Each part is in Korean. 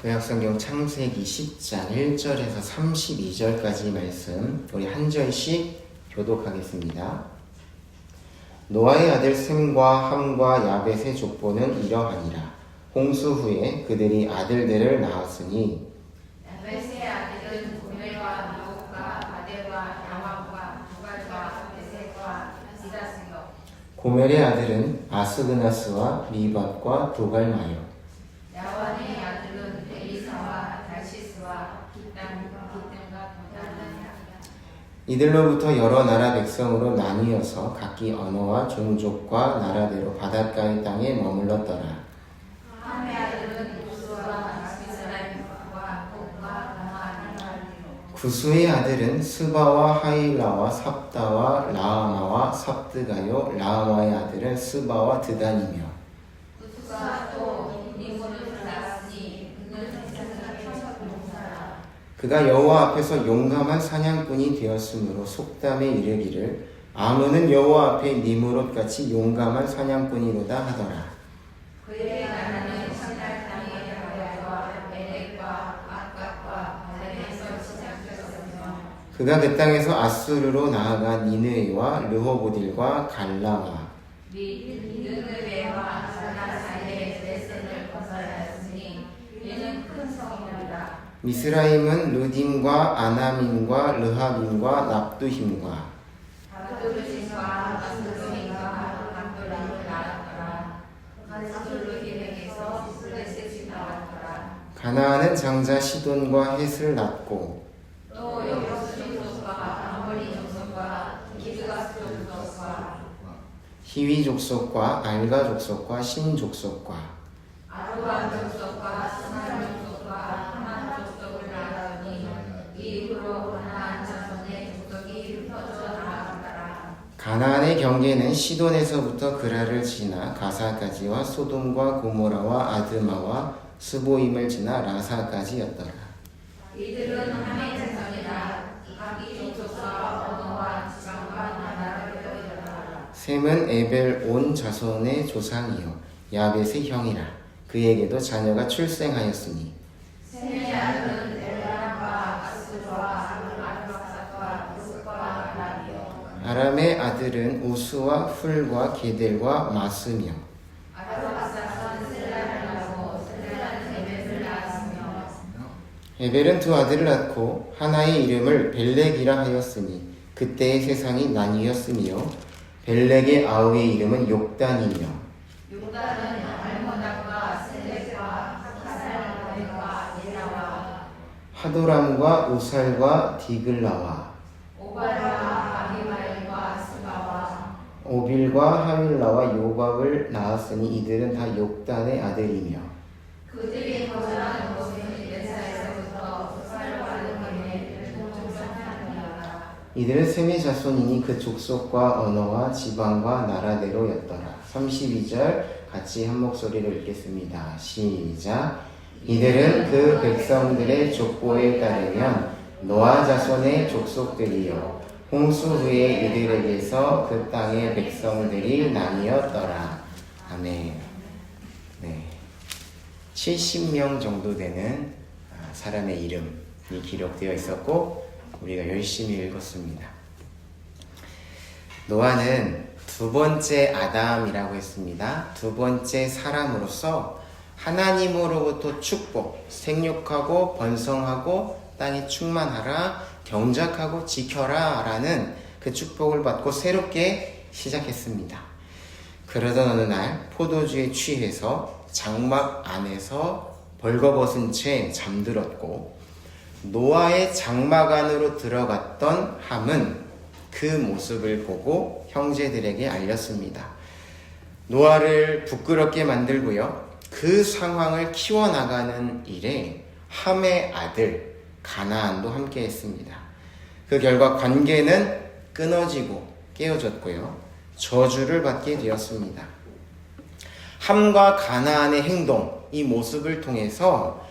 구약성경 창세기 10장 1절에서 32절까지 말씀 우리 한 절씩 교독하겠습니다. 노아의 아들 셈과 함과 야벳의 족보는 이러하니라. 홍수 후에 그들이 아들들을 낳았으니 야벳의 아들은 고멜과 노과 바델과 야왕과 두갈과 에색과 디다스요. 고멜의 아들은 아스그나스와 리밧과 도갈마요. 야완의 아들은 엘리사와 달시스와 기땅과 도단이라. 이들로부터 여러 나라 백성으로 나뉘어서 각기 언어와 종족과 나라대로 바닷가의 땅에 머물렀더라. 함의 아들은 구스와 미스라임과 곡과 라마니라. 구스의 아들은 스바와 하일라와 삽다와 라아마와 삽드가요. 라아마의 아들은 스바와 드단이며 구스가 또 니므를 낳았으니 그는 세상의 천사라. 그가 여호와 앞에서 용감한 사냥꾼이 되었으므로 속담에 이르기를 아므는 여호와 앞에 니므롯같이 용감한 사냥꾼이로다 하더라. 그의 나라는 신할 땅의 야곱과 메렉과 아깝과 바단에서 시작되었으며 그가 그 땅에서 아수르로 나아가 니느웨와 르호보딜과 갈라와 니느웨와 갈라 사이의 레센을 건설하였으니 이는 큰 성이라. 미스라임은 르딤과 아나민과 르하빔과 납두힘과 바두르신과 바스루민과 바두라를 낳았더라. 바스루힘에게서 블레셋이 나왔더라. 가나안은 장자 시돈과 헷을 낳고 또 여부스 족속과 아모리 족속과 기드가스 족속과 히위 족속과 알가 족속과 신 족속과 아루반 족속과 스마르 족속과 하만 족속을 낳았더니 이후로 가나안 자손의 족속이 흩어져 나아가더라. 가나안의 경계는 시돈에서부터 그라를 지나 가사까지와 소돔과 고모라와 아드마와 스보임을 지나 라사까지였더라. 이들은 함의 자손이라. 각기 족속과 언어와 지방과 나라를 빼앗더라. 셈은 에벨 온 자손의 조상이요 야벳의 형이라. 그에게도 자녀가 출생하였으니 셈의 아들은 엘람과 아스루와 아르박삭과 룩과 아람이요. 아람의 아들은 우스와 훌과 게델과 마스며 아르박삭은 셀라를 낳고 셀라는 에벳을 낳았으며 에벨은 두 아들을 낳고 하나의 이름을 벨렉이라 하였으니 그때의 세상이 나뉘었으며 벨렉의 아우의 이름은 욕단이며 욕단은 알모닥과 셀렉과 하살과 예라와 하도람과 우살과 디글라와 오발과 아비마일과 스바와 오빌과 하윌라와 요밥을 낳았으니 이들은 다 욕단의 아들이며 그들이 거절한 곳은 예사에서부터 부살과는 김에 동족상하니라. 이들은 셈의 자손이니 그 족속과 언어와 지방과 나라대로였더라. 32절 같이 한 목소리로 읽겠습니다. 시작. 이들은 그 백성들의 족보에 따르면 노아 자손의 족속들이요 홍수 후에 이들에게서 그 땅의 백성들이 나뉘었더라. 아멘. 네. 70명 정도 되는 사람의 이름이 기록되어 있었고 우리가 열심히 읽었습니다. 노아는 두 번째 아담이라고 했습니다. 두 번째 사람으로서 하나님으로부터 축복, 생육하고 번성하고 땅에 충만하라, 경작하고 지켜라 라는 그 축복을 받고 새롭게 시작했습니다. 그러던 어느 날 포도주에 취해서 장막 안에서 벌거벗은 채 잠들었고 노아의 장막 안으로 들어갔던 함은 그 모습을 보고 형제들에게 알렸습니다. 노아를 부끄럽게 만들고요. 그 상황을 키워나가는 일에 함의 아들 가나안도 함께했습니다. 그 결과 관계는 끊어지고 깨어졌고요. 저주를 받게 되었습니다. 함과 가나안의 행동, 이 모습을 통해서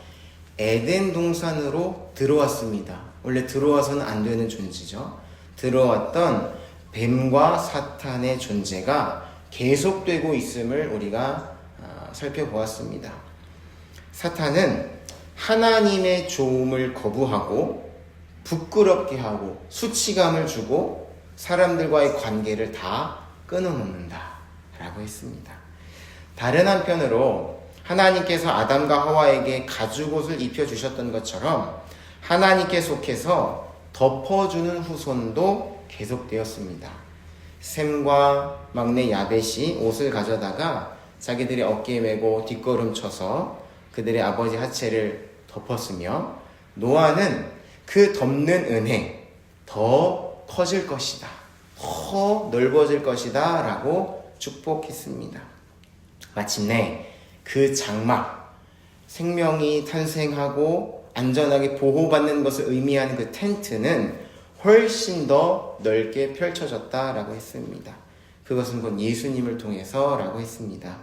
에덴 동산으로 들어왔습니다. 원래 들어와서는 안 되는 존재죠. 들어왔던 뱀과 사탄의 존재가 계속되고 있음을 우리가 살펴보았습니다. 사탄은 하나님의 좋음을 거부하고 부끄럽게 하고 수치감을 주고 사람들과의 관계를 다 끊어놓는다 라고 했습니다. 다른 한편으로 하나님께서 아담과 하와에게 가죽옷을 입혀주셨던 것처럼 하나님께 속해서 덮어주는 후손도 계속되었습니다. 셈과 막내 야벳이 옷을 가져다가 자기들의 어깨에 메고 뒷걸음쳐서 그들의 아버지 하체를 덮었으며 노아는 그 덮는 은혜 더 커질 것이다, 더 넓어질 것이다 라고 축복했습니다. 마침내 그 장막, 생명이 탄생하고 안전하게 보호받는 것을 의미하는 그 텐트는 훨씬 더 넓게 펼쳐졌다라고 했습니다. 그것은 곧 예수님을 통해서라고 했습니다.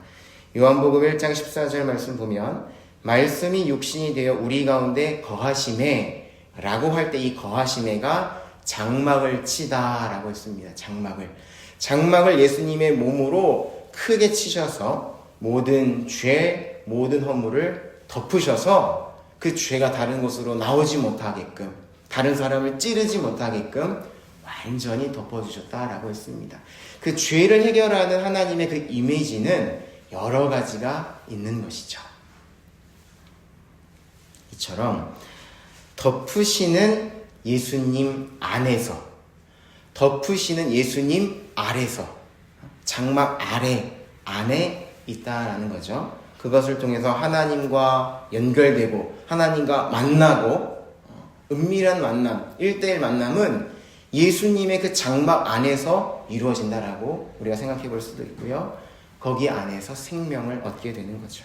요한복음 1장 14절 말씀 보면 말씀이 육신이 되어 우리 가운데 거하심에 라고 할 때 이 거하심에가 장막을 치다 라고 했습니다. 장막을 예수님의 몸으로 크게 치셔서 모든 죄, 모든 허물을 덮으셔서 그 죄가 다른 곳으로 나오지 못하게끔, 다른 사람을 찌르지 못하게끔 완전히 덮어주셨다라고 했습니다. 그 죄를 해결하는 하나님의 그 이미지는 여러 가지가 있는 것이죠. 이처럼 덮으시는 예수님 안에서, 덮으시는 예수님 아래서, 장막 안에 있다라는 거죠. 그것을 통해서 하나님과 연결되고 하나님과 만나고 은밀한 만남, 1대1 만남은 예수님의 그 장막 안에서 이루어진다라고 우리가 생각해 볼 수도 있고요. 거기 안에서 생명을 얻게 되는 거죠.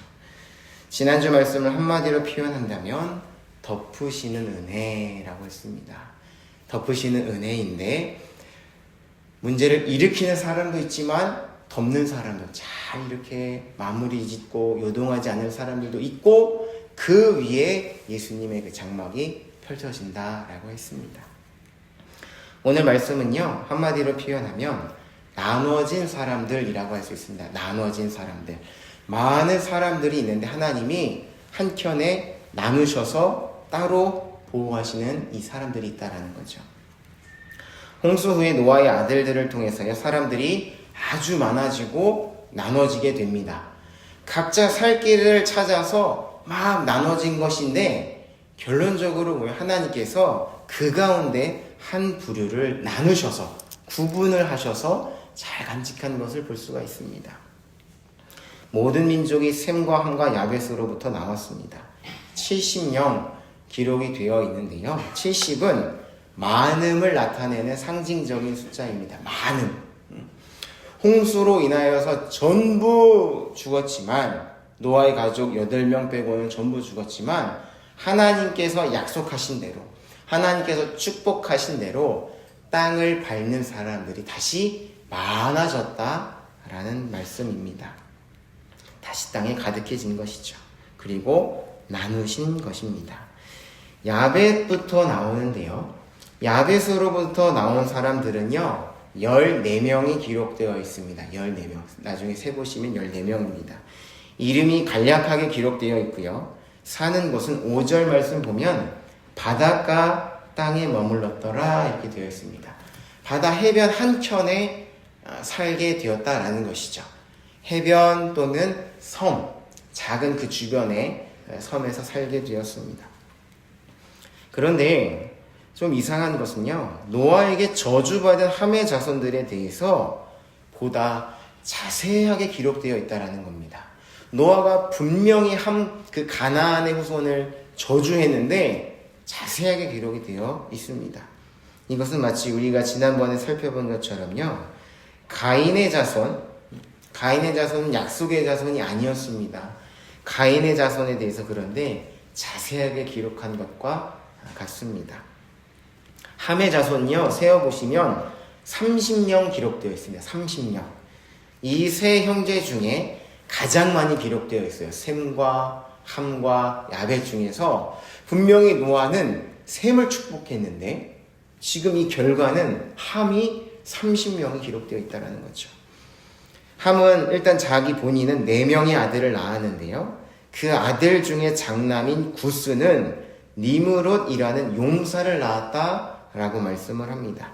지난주 말씀을 한마디로 표현한다면 덮으시는 은혜라고 했습니다. 덮으시는 은혜인데 문제를 일으키는 사람도 있지만 덮는 사람도, 잘 이렇게 마무리 짓고 요동하지 않을 사람들도 있고 그 위에 예수님의 그 장막이 펼쳐진다라고 했습니다. 오늘 말씀은요, 한마디로 표현하면 나눠진 사람들이라고 할 수 있습니다. 나눠진 사람들. 많은 사람들이 있는데 하나님이 한켠에 나누셔서 따로 보호하시는 이 사람들이 있다라는 거죠. 홍수 후에 노아의 아들들을 통해서요, 사람들이 아주 많아지고 나눠지게 됩니다. 각자 살 길을 찾아서 막 나눠진 것인데 결론적으로 하나님께서 그 가운데 한 부류를 나누셔서 구분을 하셔서 잘 간직한 것을 볼 수가 있습니다. 모든 민족이 셈과 함과 야벳으로부터 나왔습니다. 70명 기록이 되어 있는데요. 70은 많음을 나타내는 상징적인 숫자입니다. 많음. 홍수로 인하여서 전부 죽었지만, 노아의 가족 8명 빼고는 전부 죽었지만 하나님께서 약속하신 대로, 하나님께서 축복하신 대로 땅을 밟는 사람들이 다시 많아졌다라는 말씀입니다. 다시 땅에 가득해진 것이죠. 그리고 나누신 것입니다. 야벳부터 나오는데요. 야벳으로부터 나온 사람들은요, 14명이 기록되어 있습니다. 14명. 나중에 세보시면 14명입니다. 이름이 간략하게 기록되어 있고요. 사는 곳은 5절 말씀 보면 바닷가 땅에 머물렀더라 이렇게 되어 있습니다. 바다 해변 한켠에 살게 되었다라는 것이죠. 해변 또는 섬, 작은 그 주변에 섬에서 살게 되었습니다. 그런데 좀 이상한 것은요, 노아에게 저주받은 함의 자손들에 대해서 보다 자세하게 기록되어 있다는 겁니다. 노아가 분명히 그 가나안의 후손을 저주했는데 자세하게 기록이 되어 있습니다. 이것은 마치 우리가 지난번에 살펴본 것처럼요, 가인의 자손은 약속의 자손이 아니었습니다. 가인의 자손에 대해서 그런데 자세하게 기록한 것과 같습니다. 함의 자손요, 세어보시면 30명 기록되어 있습니다. 30명. 이 세 형제 중에 가장 많이 기록되어 있어요. 셈과 함과 야벳 중에서 분명히 노아는 셈을 축복했는데 지금 이 결과는 함이 30명이 기록되어 있다는 거죠. 함은 일단 자기 본인은 4명의 아들을 낳았는데요. 그 아들 중에 장남인 구스는 니므롯이라는 용사를 낳았다라고 말씀을 합니다.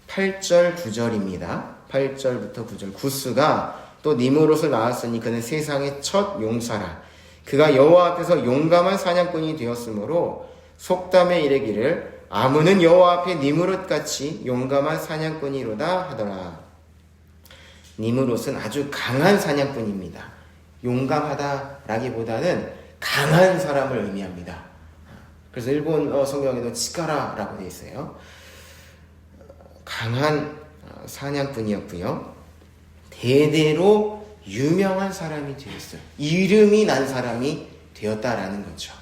8절 9절입니다. 8절부터 9절. 구스가 또 니므롯을 낳았으니 그는 세상의 첫 용사라. 그가 여호와 앞에서 용감한 사냥꾼이 되었으므로 속담에 이르기를 아문은 여호와 앞에 니므롯같이 용감한 사냥꾼이로다 하더라. 니므롯은 아주 강한 사냥꾼입니다. 용감하다라기보다는 강한 사람을 의미합니다. 그래서 일본 성경에도 치카라라고 되어 있어요. 강한 사냥꾼이었고요. 대대로 유명한 사람이 되었어요. 이름이 난 사람이 되었다라는 거죠.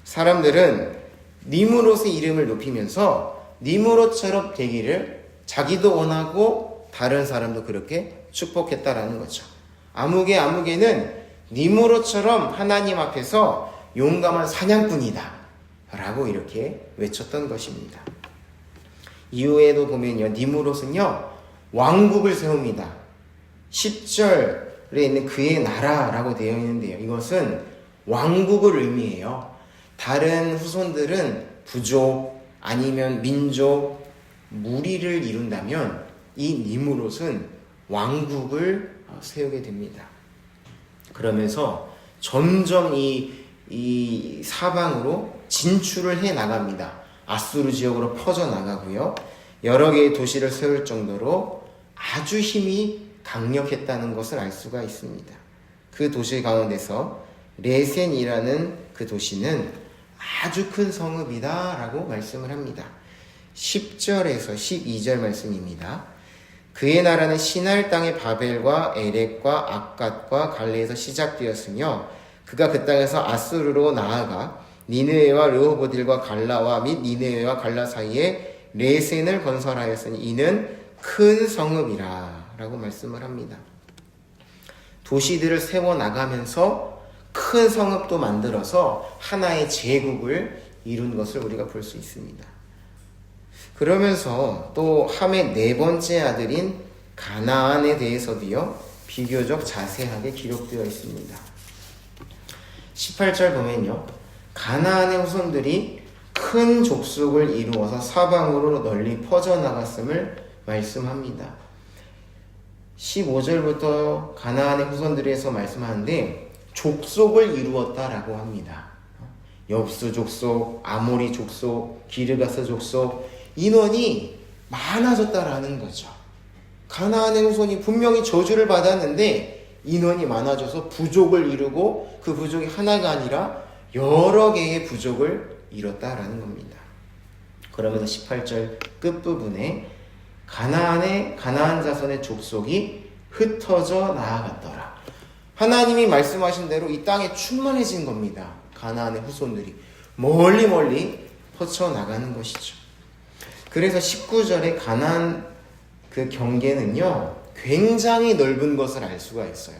사람들은 니므롯의 이름을 높이면서 니므롯처럼 되기를 자기도 원하고 다른 사람도 그렇게 축복했다라는 거죠. 아무개는 니므롯처럼 하나님 앞에서 용감한 사냥꾼이다 라고 이렇게 외쳤던 것입니다. 이후에도 보면요, 니므롯은요 왕국을 세웁니다. 10절에 있는 그의 나라라고 되어 있는데요, 이것은 왕국을 의미해요. 다른 후손들은 부족 아니면 민족 무리를 이룬다면 이 니므롯은 왕국을 세우게 됩니다. 그러면서 점점 이 사방으로 진출을 해 나갑니다. 아수르 지역으로 퍼져 나가고요. 여러 개의 도시를 세울 정도로 아주 힘이 강력했다는 것을 알 수가 있습니다. 그 도시 가운데서 레센이라는 그 도시는 아주 큰 성읍이다 라고 말씀을 합니다. 10절에서 12절 말씀입니다. 그의 나라는 시날 땅의 바벨과 에렉과 악갓과 갈레에서 시작되었으며 그가 그 땅에서 아수르로 나아가 니느웨와 르호보딜과 갈라와 및 니느웨와 갈라 사이에 레센을 건설하였으니 이는 큰 성읍이라 라고 말씀을 합니다. 도시들을 세워나가면서 큰 성읍도 만들어서 하나의 제국을 이룬 것을 우리가 볼 수 있습니다. 그러면서 또 함의 네 번째 아들인 가나안에 대해서도요 비교적 자세하게 기록되어 있습니다. 18절 보면요, 가나안의 후손들이 큰 족속을 이루어서 사방으로 널리 퍼져나갔음을 말씀합니다. 15절부터 가나안의 후손들에서 말씀하는데 족속을 이루었다라고 합니다. 엽수 족속, 아모리 족속, 기르가스 족속, 인원이 많아졌다라는 거죠. 가나안의 후손이 분명히 저주를 받았는데 인원이 많아져서 부족을 이루고 그 부족이 하나가 아니라 여러 개의 부족을 이뤘다라는 겁니다. 그러면서 18절 끝부분에 가나안 자손의 족속이 흩어져 나아갔더라. 하나님이 말씀하신 대로 이 땅에 충만해진 겁니다. 가나안의 후손들이 멀리 퍼쳐나가는 것이죠. 그래서 19절에 가나안 그 경계는요 굉장히 넓은 것을 알 수가 있어요.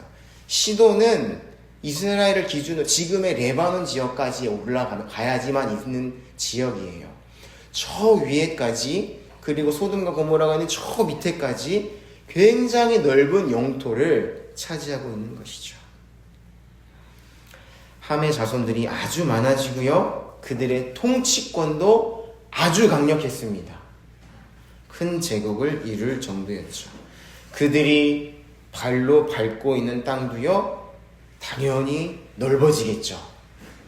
시도는 이스라엘을 기준으로 지금의 레바논 지역까지 올라가야지만 있는 지역이에요. 저 위에까지, 그리고 소돔과 고모라가 있는 저 밑에까지 굉장히 넓은 영토를 차지하고 있는 것이죠. 함의 자손들이 아주 많아지고요, 그들의 통치권도 아주 강력했습니다. 큰 제국을 이룰 정도였죠. 그들이 발로 밟고 있는 땅도요 당연히 넓어지겠죠.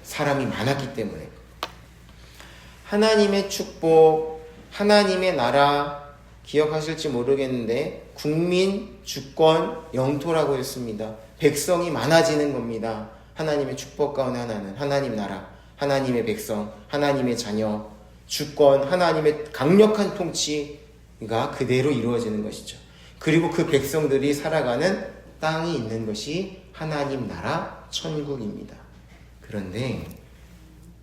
사람이 많았기 때문에. 하나님의 축복, 하나님의 나라, 기억하실지 모르겠는데 국민, 주권, 영토라고 했습니다. 백성이 많아지는 겁니다. 하나님의 축복 가운데 하나는 하나님 나라, 하나님의 백성, 하나님의 자녀, 주권, 하나님의 강력한 통치가 그대로 이루어지는 것이죠. 그리고 그 백성들이 살아가는 땅이 있는 것이 하나님 나라, 천국입니다. 그런데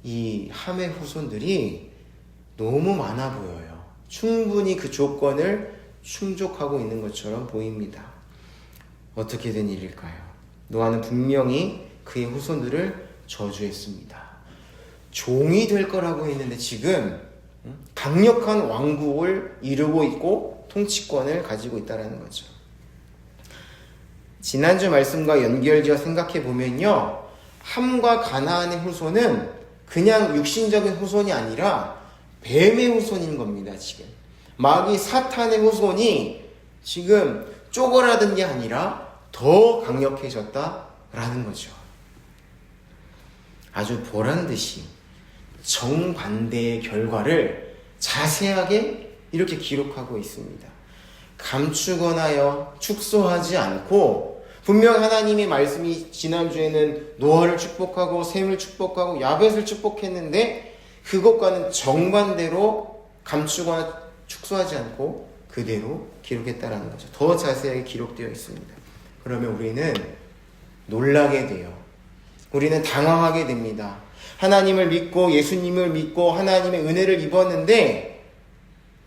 이 함의 후손들이 너무 많아 보여요. 충분히 그 조건을 충족하고 있는 것처럼 보입니다. 어떻게 된 일일까요? 노아는 분명히 그의 후손들을 저주했습니다. 종이 될 거라고 했는데 지금 강력한 왕국을 이루고 있고 통치권을 가지고 있다는 거죠. 지난주 말씀과 연결지어 생각해 보면요, 함과 가나안의 후손은 그냥 육신적인 후손이 아니라 뱀의 후손인 겁니다. 지금 마귀 사탄의 후손이 지금 쪼그라든 게 아니라 더 강력해졌다라는 거죠. 아주 보란듯이 정반대의 결과를 자세하게 이렇게 기록하고 있습니다. 감추거나요 축소하지 않고, 분명 하나님의 말씀이 지난주에는 노아를 축복하고 셈을 축복하고 야벳을 축복했는데 그것과는 정반대로 감추거나 축소하지 않고 그대로 기록했다라는 거죠. 더 자세하게 기록되어 있습니다. 그러면 우리는 놀라게 돼요. 우리는 당황하게 됩니다. 하나님을 믿고 예수님을 믿고 하나님의 은혜를 입었는데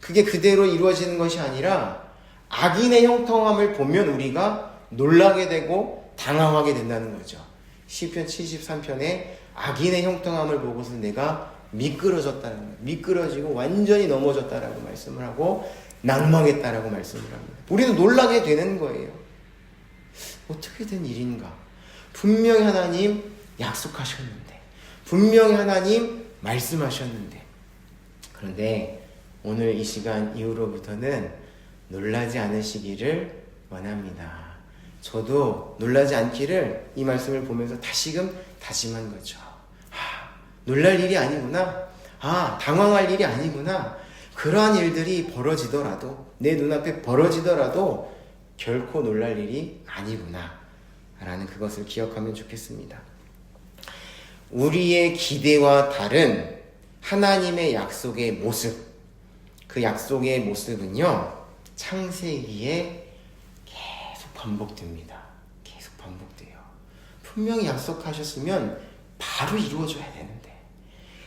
그게 그대로 이루어지는 것이 아니라 악인의 형통함을 보면 우리가 놀라게 되고 당황하게 된다는 거죠. 시편 73편에 악인의 형통함을 보고서 내가 미끄러졌다는 거예요. 미끄러지고 완전히 넘어졌다라고 말씀을 하고 낭망했다라고 말씀을 합니다. 우리는 놀라게 되는 거예요. 어떻게 된 일인가? 분명히 하나님 약속하셨는데, 분명히 하나님 말씀하셨는데, 그런데 오늘 이 시간 이후로부터는 놀라지 않으시기를 원합니다. 저도 놀라지 않기를 이 말씀을 보면서 다시금 다짐한 거죠. 놀랄 일이 아니구나. 당황할 일이 아니구나. 그러한 일들이 벌어지더라도, 내 눈앞에 벌어지더라도 결코 놀랄 일이 아니구나 라는 그것을 기억하면 좋겠습니다. 우리의 기대와 다른 하나님의 약속의 모습, 그 약속의 모습은요 창세기에 계속 반복됩니다. 계속 반복돼요. 분명히 약속하셨으면 바로 이루어져야 되는데,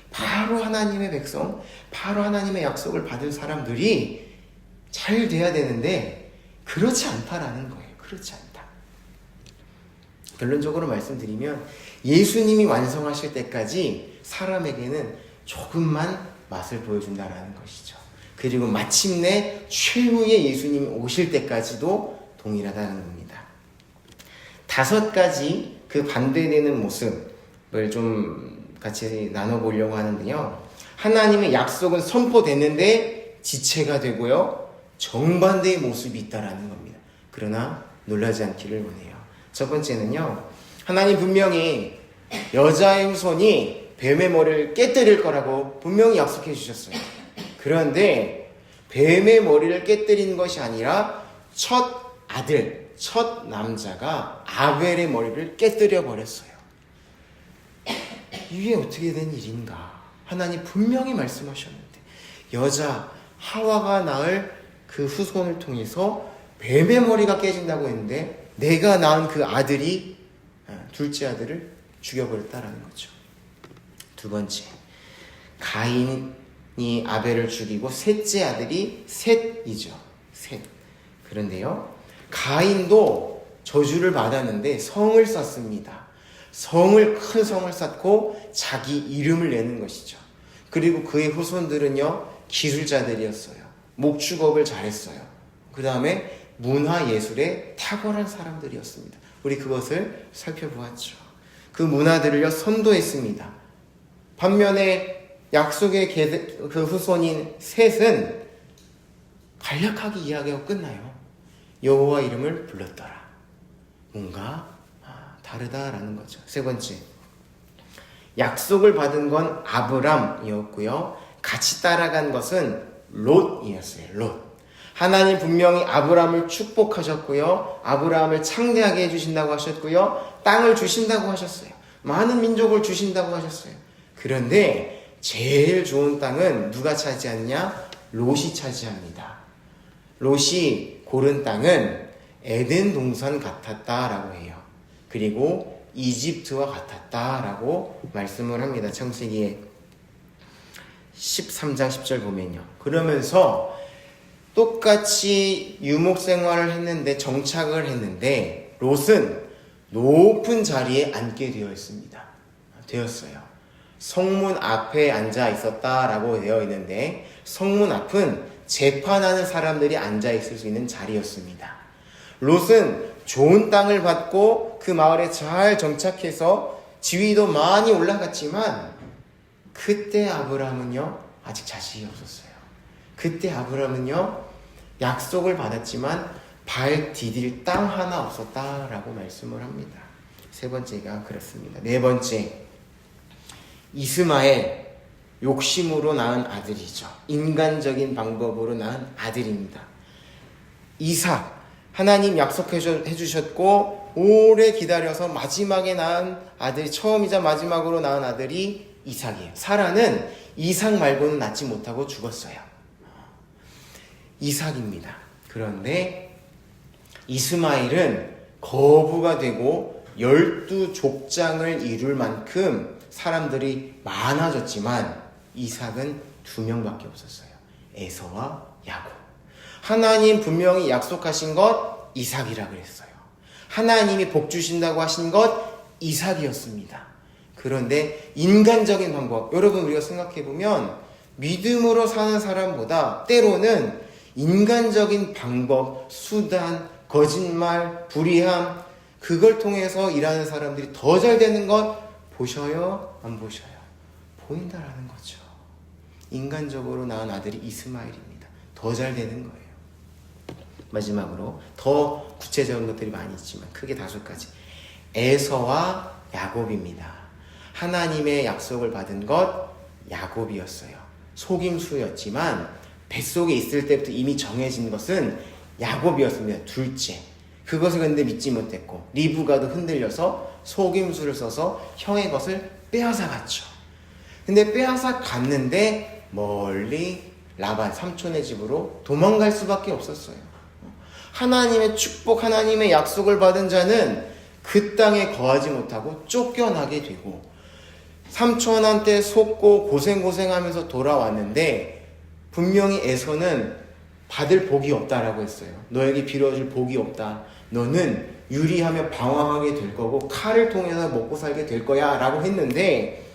바로 하나님의 백성, 바로 하나님의 약속을 받은 사람들이 잘 돼야 되는데 그렇지 않다라는 거예요. 그렇지 않다. 결론적으로 말씀드리면 예수님이 완성하실 때까지 사람에게는 조금만 맛을 보여준다라는 것이죠. 그리고 마침내 최후의 예수님이 오실 때까지도 동일하다는 겁니다. 5가지 그 반대되는 모습을 좀 같이 나눠보려고 하는데요. 하나님의 약속은 선포됐는데 지체가 되고요. 정반대의 모습이 있다라는 겁니다. 그러나 놀라지 않기를 원해요. 첫 번째는요. 하나님 분명히 여자의 후손이 뱀의 머리를 깨뜨릴 거라고 분명히 약속해 주셨어요. 그런데 뱀의 머리를 깨뜨린 것이 아니라 첫 아들, 첫 남자가 아벨의 머리를 깨뜨려 버렸어요. 이게 어떻게 된 일인가? 하나님 분명히 말씀하셨는데 여자 하와가 낳을 그 후손을 통해서 뱀의 머리가 깨진다고 했는데 내가 낳은 그 아들이 둘째 아들을 죽여버렸다라는 거죠. 두 번째, 가인이 아벨을 죽이고 셋째 아들이 셋이죠. 셋. 그런데요, 가인도 저주를 받았는데 성을 쌓습니다. 큰 성을 쌓고 자기 이름을 내는 것이죠. 그리고 그의 후손들은요, 기술자들이었어요. 목축업을 잘했어요. 그 다음에 문화예술에 탁월한 사람들이었습니다. 우리 그것을 살펴보았죠. 그 문화들을요, 선도했습니다. 반면에 약속의 그 후손인 셋은 간략하게 이야기하고 끝나요. 여호와 이름을 불렀더라. 뭔가 다르다라는 거죠. 세 번째, 약속을 받은 건 아브람이었고요. 같이 따라간 것은 롯이었어요. 롯. 하나님 분명히 아브람을 축복하셨고요. 아브람을 창대하게 해주신다고 하셨고요. 땅을 주신다고 하셨어요. 많은 민족을 주신다고 하셨어요. 그런데 제일 좋은 땅은 누가 차지하느냐? 롯이 차지합니다. 롯이 고른 땅은 에덴 동산 같았다라고 해요. 그리고 이집트와 같았다라고 말씀을 합니다. 창세기에 13장 10절 보면요. 그러면서 똑같이 유목 생활을 했는데, 정착을 했는데 롯은 높은 자리에 앉게 되었어요. 성문 앞에 앉아 있었다라고 되어 있는데, 성문 앞은 재판하는 사람들이 앉아 있을 수 있는 자리였습니다. 롯은 좋은 땅을 받고 그 마을에 잘 정착해서 지위도 많이 올라갔지만 그때 아브라함은요 아직 자식이 없었어요. 그때 아브라함은요 약속을 받았지만 발 디딜 땅 하나 없었다라고 말씀을 합니다. 세 번째가 그렇습니다. 네 번째, 이스마엘, 욕심으로 낳은 아들이죠. 인간적인 방법으로 낳은 아들입니다. 이삭, 하나님 약속해 주셨고 오래 기다려서 마지막에 낳은 아들이, 처음이자 마지막으로 낳은 아들이 이삭이에요. 사라는 이삭 말고는 낳지 못하고 죽었어요. 이삭입니다. 그런데 이스마엘은 거부가 되고 12족장을 이룰 만큼 사람들이 많아졌지만 이삭은 2명밖에 없었어요. 에서와 야곱. 하나님 분명히 약속하신 것 이삭이라 그랬어요. 하나님이 복 주신다고 하신 것 이삭이었습니다. 그런데 인간적인 방법, 여러분 우리가 생각해보면 믿음으로 사는 사람보다 때로는 인간적인 방법, 수단, 거짓말, 불의함, 그걸 통해서 일하는 사람들이 더 잘 되는 것 보셔요? 안 보셔요? 보인다라는 거죠. 인간적으로 낳은 아들이 이스마엘입니다. 더 잘 되는 거예요. 마지막으로 더 구체적인 것들이 많이 있지만 크게 5가지. 에서와 야곱입니다. 하나님의 약속을 받은 것 야곱이었어요. 속임수였지만 뱃속에 있을 때부터 이미 정해진 것은 야곱이었습니다. 둘째. 그것을 근데 믿지 못했고 리브가도 흔들려서 속임수를 써서 형의 것을 빼앗아 갔죠. 근데 빼앗아 갔는데 멀리 라반 삼촌의 집으로 도망갈 수밖에 없었어요. 하나님의 축복, 하나님의 약속을 받은 자는 그 땅에 거하지 못하고 쫓겨나게 되고 삼촌한테 속고 고생하면서 돌아왔는데 분명히 에서는 받을 복이 없다라고 했어요. 너에게 빌어줄 복이 없다. 너는 유리하며 방황하게 될 거고 칼을 통해서 먹고 살게 될 거야 라고 했는데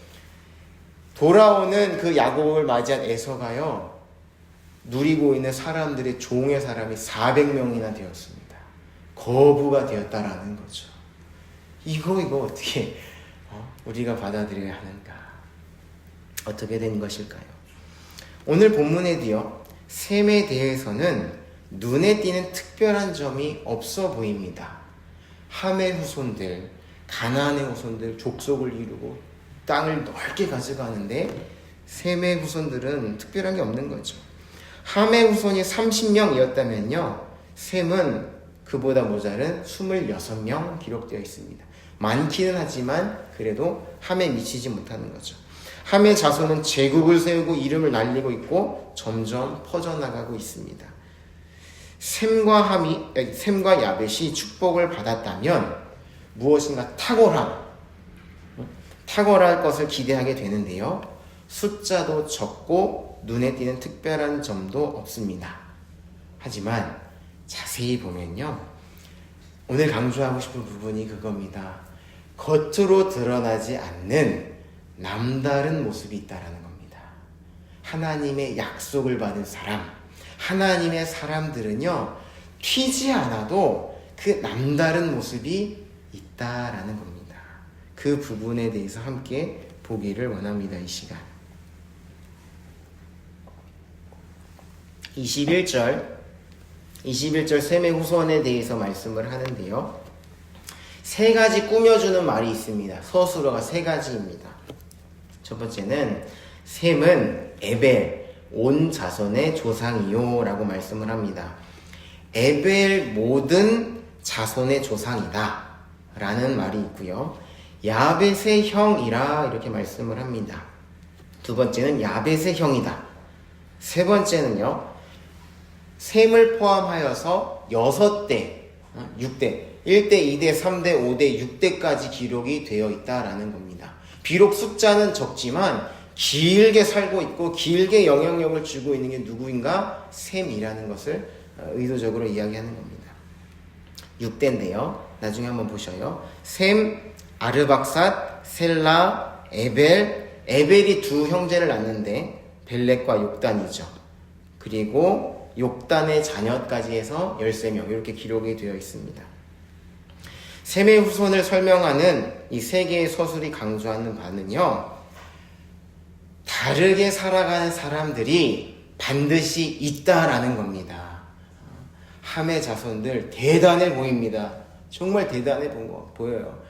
돌아오는 그 야곱을 맞이한 에서가요 누리고 있는 사람들의 종의 사람이 400명이나 되었습니다. 거부가 되었다라는 거죠. 이거 어떻게 우리가 받아들여야 하는가? 어떻게 된 것일까요? 오늘 본문에도요 셈에 대해서는 눈에 띄는 특별한 점이 없어 보입니다. 함의 후손들, 가나안의 후손들, 족속을 이루고 땅을 넓게 가져가는데 셈의 후손들은 특별한 게 없는 거죠. 함의 후손이 30명이었다면요 셈은 그보다 모자른 26명 기록되어 있습니다. 많기는 하지만 그래도 함에 미치지 못하는 거죠. 함의 자손은 제국을 세우고 이름을 날리고 있고 점점 퍼져나가고 있습니다. 셈과 야벳이 축복을 받았다면 무엇인가 탁월할 것을 기대하게 되는데요. 숫자도 적고 눈에 띄는 특별한 점도 없습니다. 하지만 자세히 보면요. 오늘 강조하고 싶은 부분이 그겁니다. 겉으로 드러나지 않는 남다른 모습이 있다라는 겁니다. 하나님의 약속을 받은 사람, 하나님의 사람들은요 튀지 않아도 그 남다른 모습이 있다라는 겁니다. 그 부분에 대해서 함께 보기를 원합니다. 이 시간 21절 셈의 후손에 대해서 말씀을 하는데요 3가지 꾸며주는 말이 있습니다. 서술어가 3가지입니다. 첫 번째는 셈은 에벨, 온 자손의 조상이요 라고 말씀을 합니다. 에벨 모든 자손의 조상이다 라는 말이 있고요. 야벳의 형이라 이렇게 말씀을 합니다. 두 번째는 야벳의 형이다. 세 번째는요. 셈을 포함하여서 6대, 6대, 1대, 2대, 3대, 5대, 6대까지 기록이 되어 있다라는 겁니다. 비록 숫자는 적지만 길게 살고 있고 길게 영향력을 주고 있는 게 누구인가? 셈이라는 것을 의도적으로 이야기하는 겁니다. 6대인데요. 나중에 한번 보셔요. 셈, 아르박삿, 셀라, 에벨. 에벨이 2 형제를 낳는데 벨렉과 욕단이죠. 그리고 욕단의 자녀까지 해서 13명 이렇게 기록이 되어 있습니다. 셈의 후손을 설명하는 이 세 개의 서술이 강조하는 바는요, 다르게 살아가는 사람들이 반드시 있다라는 겁니다. 함의 자손들 대단해 보입니다. 정말 대단해 보여요.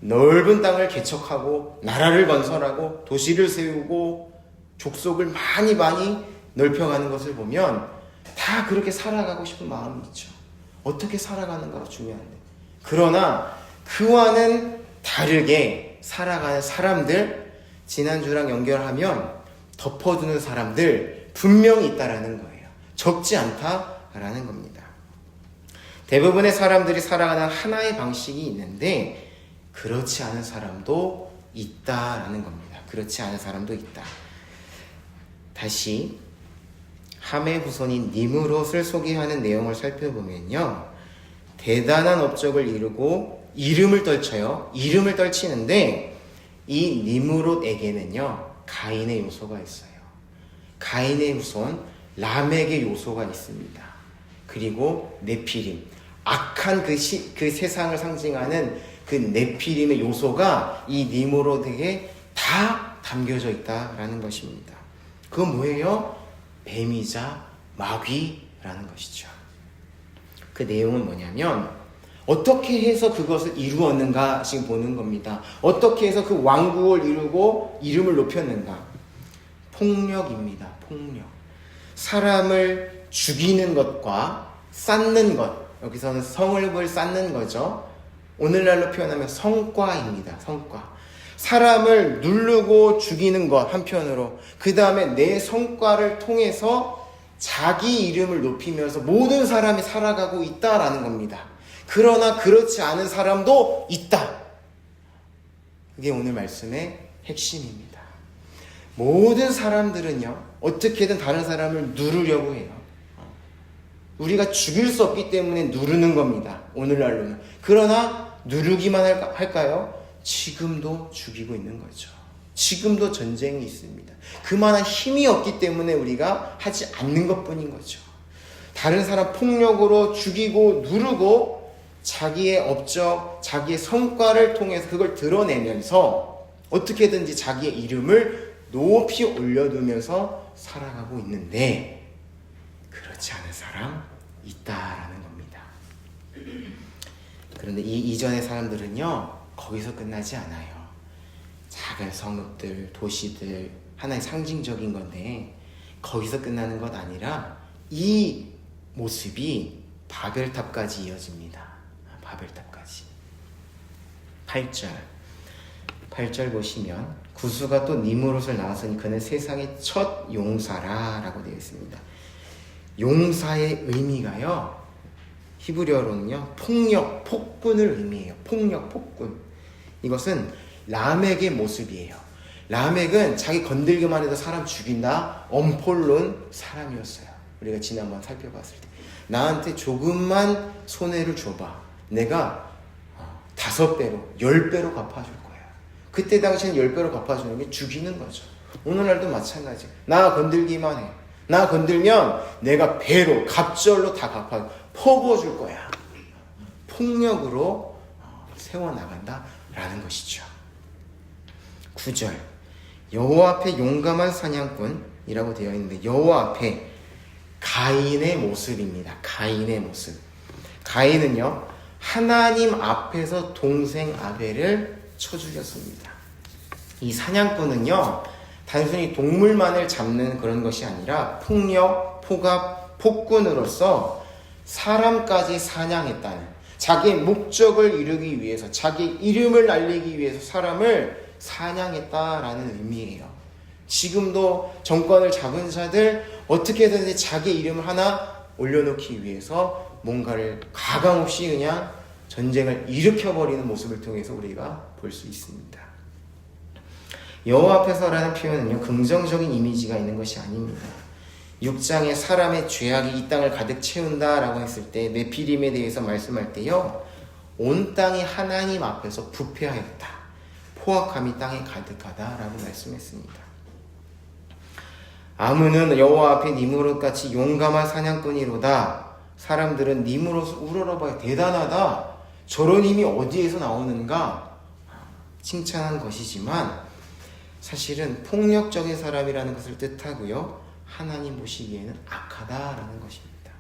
넓은 땅을 개척하고 나라를 건설하고 도시를 세우고 족속을 많이 넓혀가는 것을 보면 다 그렇게 살아가고 싶은 마음이 있죠. 어떻게 살아가는가가 중요한데, 그러나 그와는 다르게 살아가는 사람들, 지난주랑 연결하면 덮어두는 사람들 분명히 있다라는 거예요. 적지 않다라는 겁니다. 대부분의 사람들이 살아가는 하나의 방식이 있는데 그렇지 않은 사람도 있다라는 겁니다. 그렇지 않은 사람도 있다. 다시 함의 후손인 니므롯을 소개하는 내용을 살펴보면요, 대단한 업적을 이루고 이름을 떨쳐요. 이름을 떨치는데 이 니므롯에게는요, 가인의 요소가 있어요. 가인의 후손 라멕의 요소가 있습니다. 그리고 네피림, 악한 그 세상을 상징하는 그 네피림의 요소가 이 니므롯에게 다 담겨져 있다라는 것입니다. 그건 뭐예요? 뱀이자 마귀라는 것이죠. 그 내용은 뭐냐면 어떻게 해서 그것을 이루었는가 지금 보는 겁니다. 어떻게 해서 그 왕국을 이루고 이름을 높였는가? 폭력입니다. 폭력. 사람을 죽이는 것과 쌓는 것, 여기서는 성읍을 쌓는 거죠. 오늘날로 표현하면 성과입니다. 성과. 사람을 누르고 죽이는 것 한편으로, 그 다음에 내 성과를 통해서 자기 이름을 높이면서 모든 사람이 살아가고 있다라는 겁니다. 그러나 그렇지 않은 사람도 있다. 그게 오늘 말씀의 핵심입니다. 모든 사람들은요, 어떻게든 다른 사람을 누르려고 해요. 우리가 죽일 수 없기 때문에 누르는 겁니다. 오늘날로는. 그러나 누르기만 할까요? 지금도 죽이고 있는 거죠. 지금도 전쟁이 있습니다. 그만한 힘이 없기 때문에 우리가 하지 않는 것뿐인 거죠. 다른 사람 폭력으로 죽이고 누르고 자기의 업적, 자기의 성과를 통해서 그걸 드러내면서 어떻게든지 자기의 이름을 높이 올려두면서 살아가고 있는데 그렇지 않은 사람 있다라는 겁니다. 그런데 이 이전의 사람들은요, 거기서 끝나지 않아요. 작은 성읍들, 도시들, 하나의 상징적인 건데 거기서 끝나는 것 아니라 이 모습이 바벨탑까지 이어집니다. 바벨탑까지. 8절 보시면 구스가 또 니므롯을 낳았으니 그는 세상의 첫 용사라 라고 되어 있습니다. 용사의 의미가요, 히브리어로는요, 폭력, 폭군을 의미해요. 폭력, 폭군. 이것은 라멕의 모습이에요. 라멕은 자기 건들기만 해도 사람 죽인다, 엄폴론 사람이었어요. 우리가 지난번 살펴봤을 때 나한테 조금만 손해를 줘봐, 내가 5배로 10배로 갚아줄 거야. 그때 당시엔 10배로 갚아주는 게 죽이는 거죠. 오늘날도 마찬가지. 나 건들기만 해. 나 건들면 내가 배로 갑절로 다 퍼부어줄 거야. 폭력으로 세워나간다라는 것이죠. 9절, 여호와 앞에 용감한 사냥꾼이라고 되어 있는데 여호와 앞에 가인의 모습입니다. 가인의 모습. 가인은요, 하나님 앞에서 동생 아벨을 쳐 죽였습니다. 이 사냥꾼은요, 단순히 동물만을 잡는 그런 것이 아니라 폭력, 폭압, 폭군으로서 사람까지 사냥했다는, 자기의 목적을 이루기 위해서, 자기 이름을 알리기 위해서 사람을 사냥했다라는 의미예요. 지금도 정권을 잡은 자들 어떻게든지 자기 이름을 하나 올려놓기 위해서 뭔가를 가감없이 그냥 전쟁을 일으켜버리는 모습을 통해서 우리가 볼 수 있습니다. 여호와 앞에서라는 표현은요, 긍정적인 이미지가 있는 것이 아닙니다. 6장에 사람의 죄악이 이 땅을 가득 채운다라고 했을 때 네피림에 대해서 말씀할 때요, 온 땅이 하나님 앞에서 부패하였다, 포악함이 땅에 가득하다라고 말씀했습니다. 아문은 여호와 앞에 니므롯같이 용감한 사냥꾼이로다. 사람들은 니므롯을 우러러봐야 대단하다, 저런 힘이 어디에서 나오는가 칭찬한 것이지만 사실은 폭력적인 사람이라는 것을 뜻하고요. 하나님 보시기에는 악하다라는 것입니다.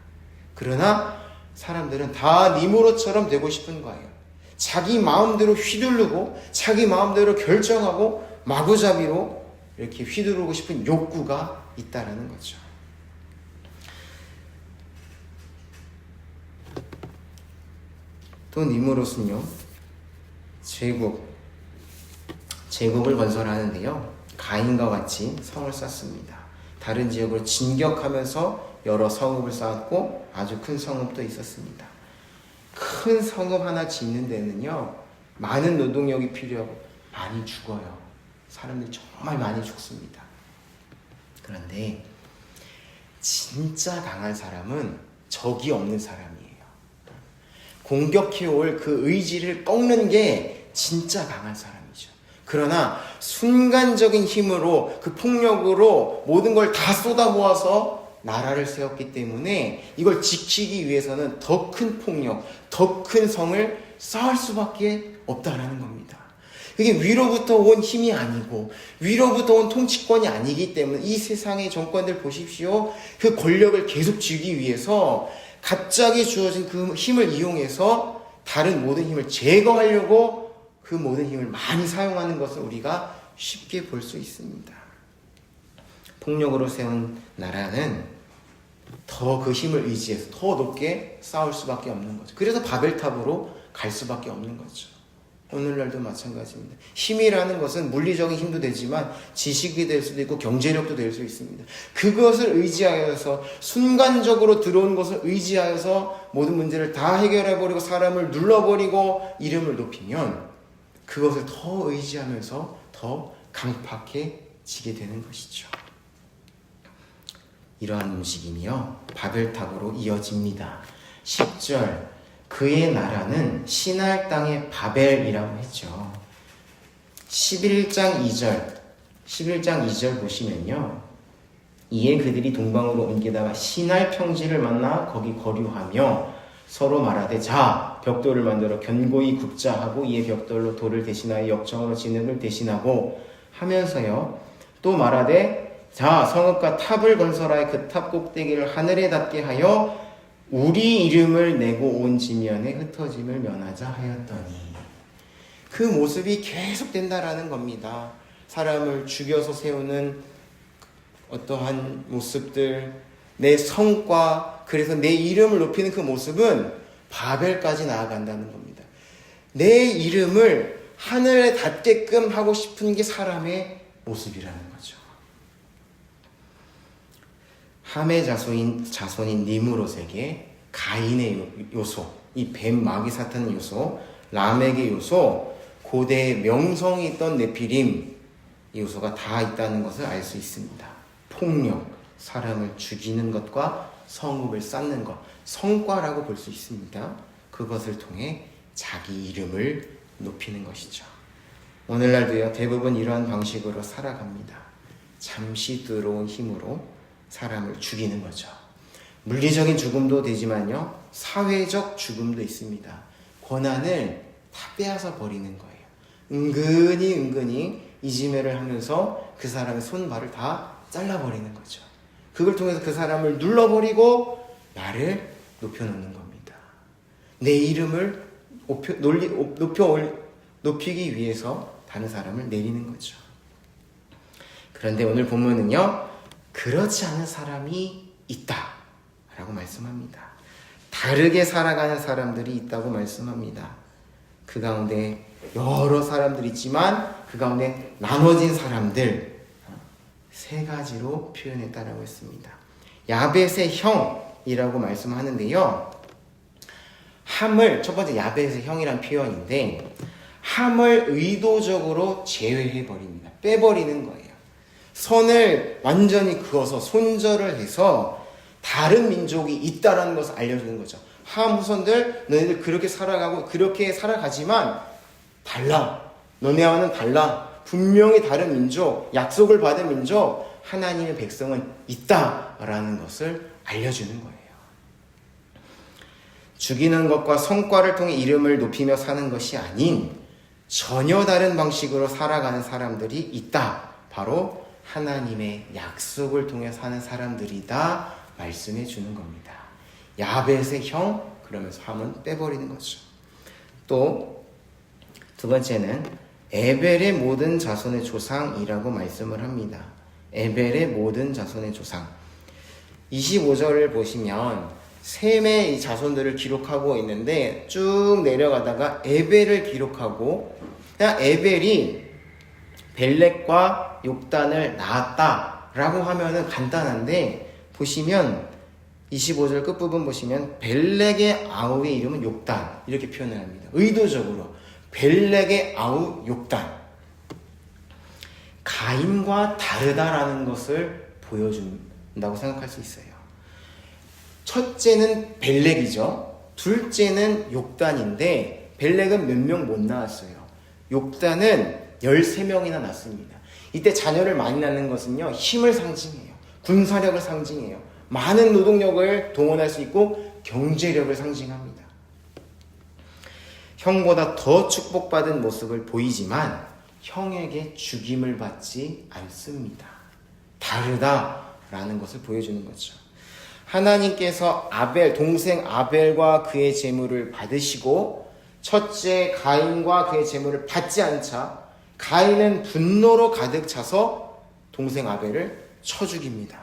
그러나 사람들은 다 니무롯처럼 되고 싶은 거예요. 자기 마음대로 휘두르고 자기 마음대로 결정하고 마구잡이로 이렇게 휘두르고 싶은 욕구가 있다라는 거죠. 또 니무롯은요, 제국을 건설하는데요, 가인과 같이 성을 쌓습니다. 다른 지역으로 진격하면서 여러 성읍을 쌓았고 아주 큰 성읍도 있었습니다. 큰 성읍 하나 짓는 데는요, 많은 노동력이 필요하고 많이 죽어요. 사람들이 정말 많이 죽습니다. 그런데 진짜 강한 사람은 적이 없는 사람이에요. 공격해올 그 의지를 꺾는 게 진짜 강한 사람이죠. 그러나 순간적인 힘으로 그 폭력으로 모든 걸 다 쏟아부어서 나라를 세웠기 때문에 이걸 지키기 위해서는 더 큰 폭력, 더 큰 성을 쌓을 수밖에 없다라는 겁니다. 그게 위로부터 온 힘이 아니고 위로부터 온 통치권이 아니기 때문에 이 세상의 정권들 보십시오. 그 권력을 계속 쥐기 위해서 갑자기 주어진 그 힘을 이용해서 다른 모든 힘을 제거하려고 그 모든 힘을 많이 사용하는 것을 우리가 쉽게 볼 수 있습니다. 폭력으로 세운 나라는 더 그 힘을 의지해서 더 높게 쌓을 수밖에 없는 거죠. 그래서 바벨탑으로 갈 수밖에 없는 거죠. 오늘날도 마찬가지입니다. 힘이라는 것은 물리적인 힘도 되지만 지식이 될 수도 있고 경제력도 될 수 있습니다. 그것을 의지하여서 순간적으로 들어온 것을 의지하여서 모든 문제를 다 해결해버리고 사람을 눌러버리고 이름을 높이면 그것을 더 의지하면서 더 강팍해지게 되는 것이죠. 이러한 움직임이요, 바벨탑으로 이어집니다. 10절, 그의 나라는 시날 땅의 바벨이라고 했죠. 11장 2절 보시면요, 이에 그들이 동방으로 옮기다가 시날 평지를 만나 거기 거류하며 서로 말하되, 자, 벽돌을 만들어 견고히 굽자 하고 이에 벽돌로 돌을 대신하여 역청으로 진흙을 대신하고 하면서요, 또 말하되, 자, 성읍과 탑을 건설하여 그 탑 꼭대기를 하늘에 닿게 하여 우리 이름을 내고 온 지면에 흩어짐을 면하자 하였더니, 그 모습이 계속된다라는 겁니다. 사람을 죽여서 세우는 어떠한 모습들, 내 성과, 그래서 내 이름을 높이는 그 모습은 바벨까지 나아간다는 겁니다. 내 이름을 하늘에 닿게끔 하고 싶은 게 사람의 모습이라는 거죠. 함의 자손인 니무롯에게 가인의 요소, 이 뱀 마귀 사탄의 요소, 람에게 요소, 고대의 명성이 있던 네피림 요소가 다 있다는 것을 알 수 있습니다. 폭력, 사람을 죽이는 것과 성읍을 쌓는 것, 성과라고 볼 수 있습니다. 그것을 통해 자기 이름을 높이는 것이죠. 오늘날도요, 대부분 이러한 방식으로 살아갑니다. 잠시 들어온 힘으로 사람을 죽이는 거죠. 물리적인 죽음도 되지만요, 사회적 죽음도 있습니다. 권한을 다 빼앗아 버리는 거예요. 은근히 이지매를 하면서 그 사람의 손발을 다 잘라버리는 거죠. 그걸 통해서 그 사람을 눌러버리고 나를 높여놓는 겁니다. 내 이름을 높이기 위해서 다른 사람을 내리는 거죠. 그런데 오늘 본문은요, 그렇지 않은 사람이 있다 라고 말씀합니다. 다르게 살아가는 사람들이 있다고 말씀합니다. 그 가운데 여러 사람들이 있지만 그 가운데 나눠진 사람들, 세 가지로 표현했다라고 했습니다. 야벳의 형이라고 말씀하는데요, 함을, 첫 번째 야벳의 형이란 표현인데, 함을 의도적으로 제외해버립니다. 빼버리는 거예요. 선을 완전히 그어서 손절을 해서 다른 민족이 있다라는 것을 알려주는 거죠. 함 후손들, 너희들 그렇게 살아가고 그렇게 살아가지만 달라. 너네와는 달라. 분명히 다른 민족, 약속을 받은 민족, 하나님의 백성은 있다라는 것을 알려주는 거예요. 죽이는 것과 성과를 통해 이름을 높이며 사는 것이 아닌 전혀 다른 방식으로 살아가는 사람들이 있다. 바로 하나님의 약속을 통해 사는 사람들이다 말씀해 주는 겁니다. 야벳의 형 그러면서 함은 빼버리는 거죠. 또 두 번째는 에벨의 모든 자손의 조상이라고 말씀을 합니다. 에벨의 모든 자손의 조상. 25절을 보시면 셈의 이 자손들을 기록하고 있는데 쭉 내려가다가 에벨을 기록하고, 그냥 에벨이 벨렉과 욕단을 낳았다라고 하면은 간단한데, 보시면 25절 끝부분 보시면 벨렉의 아우의 이름은 욕단 이렇게 표현을 합니다. 의도적으로 벨렉의 아우 욕단, 가인과 다르다라는 것을 보여준다고 생각할 수 있어요. 첫째는 벨렉이죠. 둘째는 욕단인데 벨렉은 몇 명 못 낳았어요. 욕단은 13명이나 낳습니다. 이때 자녀를 많이 낳는 것은요, 힘을 상징해요. 군사력을 상징해요. 많은 노동력을 동원할 수 있고 경제력을 상징합니다. 형보다 더 축복받은 모습을 보이지만 형에게 죽임을 받지 않습니다. 다르다라는 것을 보여주는 거죠. 하나님께서 동생 아벨과 그의 재물을 받으시고 첫째 가인과 그의 재물을 받지 않자 가인은 분노로 가득 차서 동생 아벨을 쳐 죽입니다.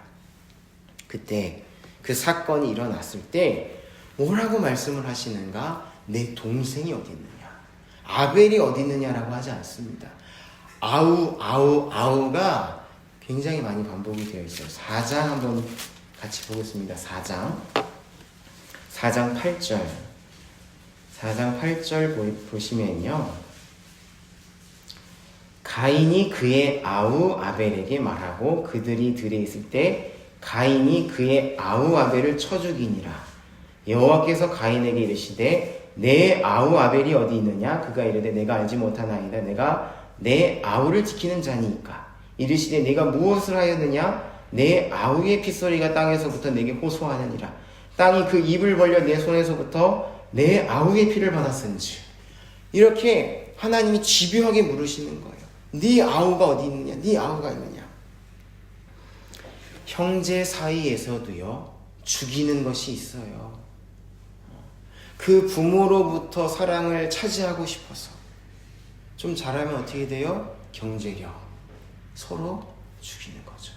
그때 그 사건이 일어났을 때 뭐라고 말씀을 하시는가? 내 동생이 어디 있느냐? 아벨이 어디 있느냐라고 하지 않습니다. 아우가 굉장히 많이 반복이 되어 있어요. 4장 한번 같이 보겠습니다. 4장 8절. 4장 8절 보시면요. 가인이 그의 아우 아벨에게 말하고 그들이 들에 있을 때 가인이 그의 아우 아벨을 쳐 죽이니라. 여호와께서 가인에게 이르시되 내 아우 아벨이 어디 있느냐? 그가 이르되 내가 알지 못하나이다. 내가 내 아우를 지키는 자니까. 이르시되 내가 무엇을 하였느냐? 내 아우의 핏소리가 땅에서부터 내게 호소하느니라. 땅이 그 입을 벌려 내 손에서부터 내 아우의 피를 받았은지. 이렇게 하나님이 집요하게 물으시는 거예요. 네 아우가 어디 있느냐? 네 아우가 있느냐? 형제 사이에서도요, 죽이는 것이 있어요. 그 부모로부터 사랑을 차지하고 싶어서 좀 잘하면 어떻게 돼요? 경제력. 서로 죽이는 거죠.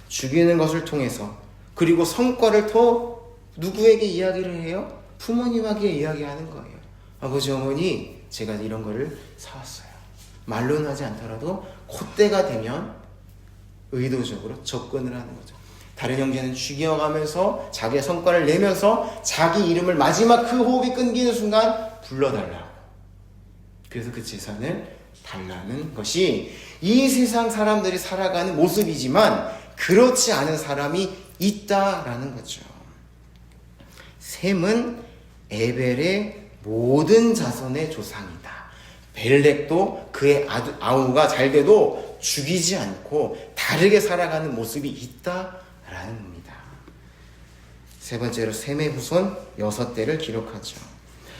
죽이는 것을 통해서, 그리고 성과를 더 누구에게 이야기를 해요? 부모님에게 이야기하는 거예요. 아버지 어머니 제가 이런 거를 사왔어요. 말로는 하지 않더라도 콧대가 되면 의도적으로 접근을 하는 거죠. 다른 형제는 죽여가면서 자기의 성과를 내면서 자기 이름을 마지막 그 호흡이 끊기는 순간 불러달라고. 그래서 그 재산을 달라는 것이 이 세상 사람들이 살아가는 모습이지만 그렇지 않은 사람이 있다라는 거죠. 셈은 에벨의 모든 자손의 조상이다. 벨렉도 그의 아우가 잘 돼도 죽이지 않고 다르게 살아가는 모습이 있다라는 겁니다. 세 번째로 셈의 후손 6대를 기록하죠.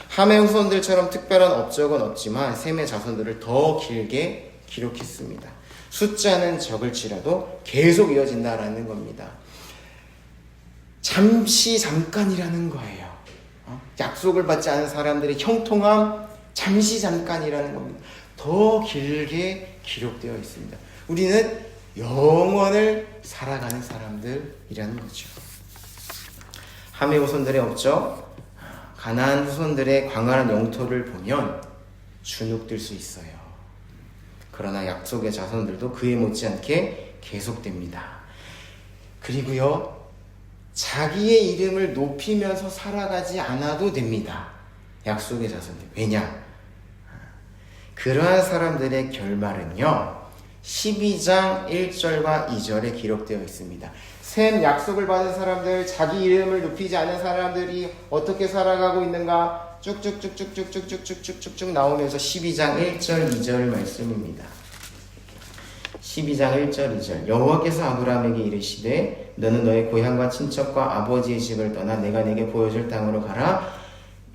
함의 후손들처럼 특별한 업적은 없지만 셈의 자손들을 더 길게 기록했습니다. 숫자는 적을지라도 계속 이어진다라는 겁니다. 잠깐이라는 거예요. 약속을 받지 않은 사람들의 형통함, 잠시 잠깐이라는 겁니다. 더 길게 기록되어 있습니다. 우리는 영원을 살아가는 사람들이라는 거죠. 함의 후손들의 업적, 가나안 후손들의 광활한 영토를 보면 주눅들 수 있어요. 그러나 약속의 자손들도 그에 못지않게 계속됩니다. 그리고요, 자기의 이름을 높이면서 살아가지 않아도 됩니다. 약속의 자손들. 왜냐? 그러한 사람들의 결말은요, 12장 1절과 2절에 기록되어 있습니다. 셈 약속을 받은 사람들, 자기 이름을 높이지 않은 사람들이 어떻게 살아가고 있는가 쭉쭉쭉쭉쭉쭉쭉쭉쭉 나오면서 12장 1절 2절 말씀입니다. 12장 1절 2절. 여호와께서 아브라함에게 이르시되 너는 너의 고향과 친척과 아버지의 집을 떠나 내가 내게 보여줄 땅으로 가라.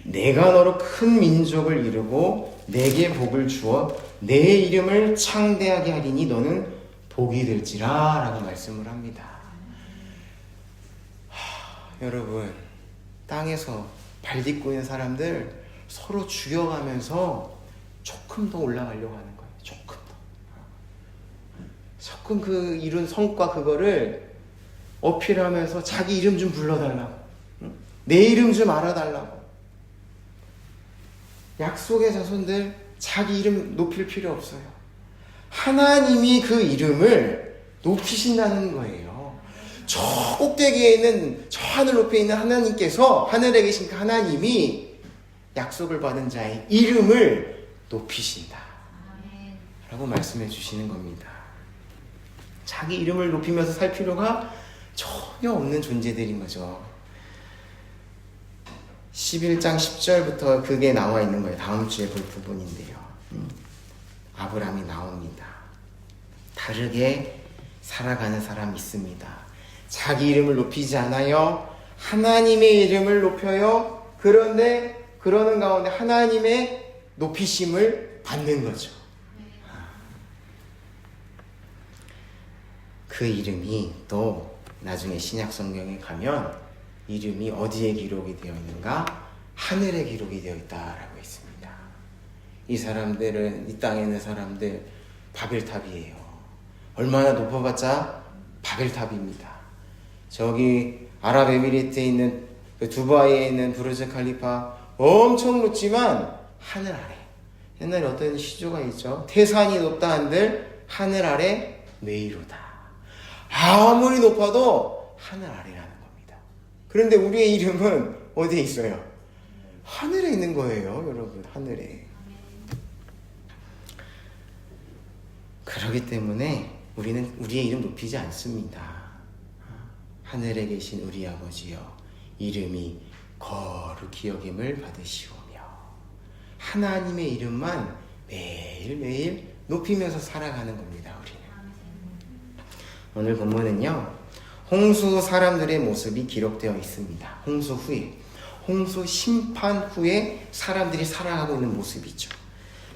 내가 너로 큰 민족을 이루고 내게 복을 주어 내 이름을 창대하게 하리니 너는 복이 될지라 라고 말씀을 합니다. 여러분, 땅에서 발 딛고 있는 사람들 서로 죽여가면서 조금 더 올라가려고 하는 거예요. 조금 그 이룬 성과 그거를 어필하면서 자기 이름 좀 불러달라고, 내 이름 좀 알아달라고. 약속의 자손들 자기 이름 높일 필요 없어요. 하나님이 그 이름을 높이신다는 거예요. 저 꼭대기에 있는, 저 하늘 높이 있는 하나님께서, 하늘에 계신 그 하나님이 약속을 받은 자의 이름을 높이신다 라고 말씀해 주시는 겁니다. 자기 이름을 높이면서 살 필요가 전혀 없는 존재들인 거죠. 11장 10절부터 그게 나와 있는 거예요. 다음 주에 볼 부분인데요. 아브라함이 나옵니다. 다르게 살아가는 사람이 있습니다. 자기 이름을 높이지 않아요. 하나님의 이름을 높여요. 그런데 그러는 가운데 하나님의 높이심을 받는 거죠. 그 이름이 또 나중에 신약 성경에 가면 이름이 어디에 기록이 되어 있는가? 하늘에 기록이 되어 있다라고 했습니다. 이 사람들은, 이 땅에 있는 사람들 바벨탑이에요. 얼마나 높아봤자 바벨탑입니다. 저기 아랍에미리트에 있는 그 두바이에 있는 부르즈 칼리파 엄청 높지만 하늘 아래. 옛날에 어떤 시조가 있죠. 태산이 높다 한들 하늘 아래 메이로다. 아무리 높아도 하늘 아래라는 겁니다. 그런데 우리의 이름은 어디에 있어요? 하늘에 있는 거예요, 여러분. 하늘에. 그렇기 때문에 우리는 우리의 이름 높이지 않습니다. 하늘에 계신 우리 아버지여, 이름이 거룩히 여김을 받으시오며, 하나님의 이름만 매일매일 높이면서 살아가는 겁니다, 우리는. 오늘 본문은요, 홍수 사람들의 모습이 기록되어 있습니다. 홍수 후에, 홍수 심판 후에 사람들이 살아가고 있는 모습이죠.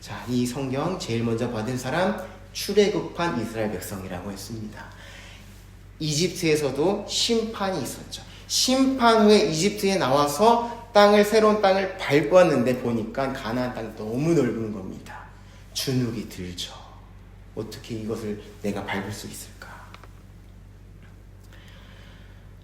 자, 이 성경 제일 먼저 받은 사람, 출애굽한 이스라엘 백성이라고 했습니다. 이집트에서도 심판이 있었죠. 심판 후에 이집트에 나와서 새로운 땅을 밟았는데 보니까 가나안 땅이 너무 넓은 겁니다. 주눅이 들죠. 어떻게 이것을 내가 밟을 수 있을까?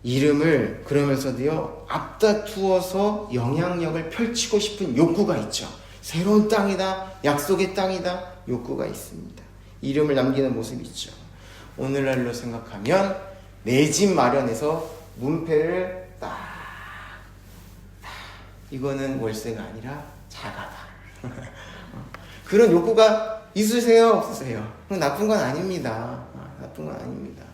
이름을 그러면서도요, 앞다투어서 영향력을 펼치고 싶은 욕구가 있죠. 새로운 땅이다, 약속의 땅이다, 욕구가 있습니다. 이름을 남기는 모습이 있죠. 오늘날로 생각하면 내 집 마련해서 문패를 이거는 월세가 아니라 자가다. 그런 욕구가 있으세요? 없으세요? 나쁜 건 아닙니다. 나쁜 건 아닙니다.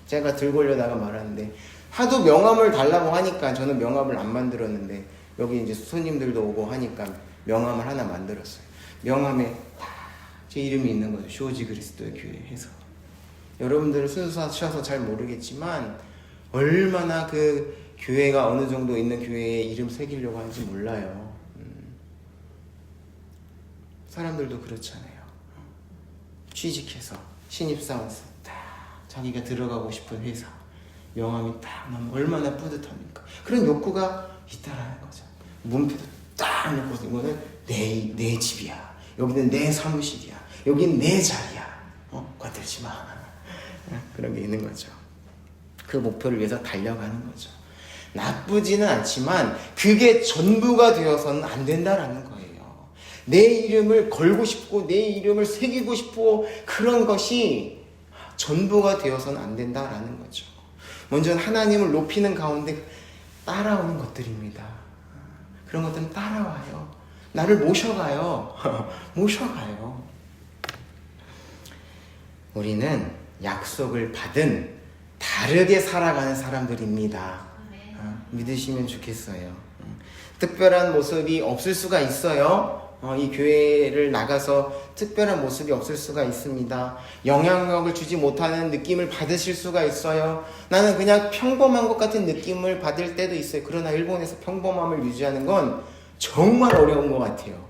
제가 들고 오려다가 말하는데 하도 명함을 달라고 하니까 저는 명함을 안 만들었는데 여기 이제 손님들도 오고 하니까 명함을 하나 만들었어요. 명함에 제 이름이 있는 거죠. 쇼지 그리스도의 교회 해서. 여러분들은 순수하셔서 잘 모르겠지만 얼마나 그 교회가 어느 정도 있는 교회에 이름 새기려고 하는지 몰라요. 사람들도 그렇잖아요. 취직해서 신입사원 딱 자기가 들어가고 싶은 회사 명함이 딱 나면 얼마나 뿌듯합니까? 그런 욕구가 있다라는 거죠. 문패도 딱 놓고 이거는 내 집이야. 여기는 내 사무실이야. 여기는 내 자리야. 건들지 마. 그런 게 있는 거죠. 그 목표를 위해서 달려가는 거죠. 나쁘지는 않지만 그게 전부가 되어서는 안 된다라는 거예요. 내 이름을 걸고 싶고 내 이름을 새기고 싶고 그런 것이 전부가 되어서는 안 된다라는 거죠. 먼저 하나님을 높이는 가운데 따라오는 것들입니다. 그런 것들은 따라와요. 나를 모셔가요. 모셔가요. 우리는 약속을 받은 다르게 살아가는 사람들입니다. 믿으시면 좋겠어요. 특별한 모습이 없을 수가 있어요. 이 교회를 나가서 특별한 모습이 없을 수가 있습니다. 영향력을 주지 못하는 느낌을 받으실 수가 있어요. 나는 그냥 평범한 것 같은 느낌을 받을 때도 있어요. 그러나 일본에서 평범함을 유지하는 건 정말 어려운 것 같아요.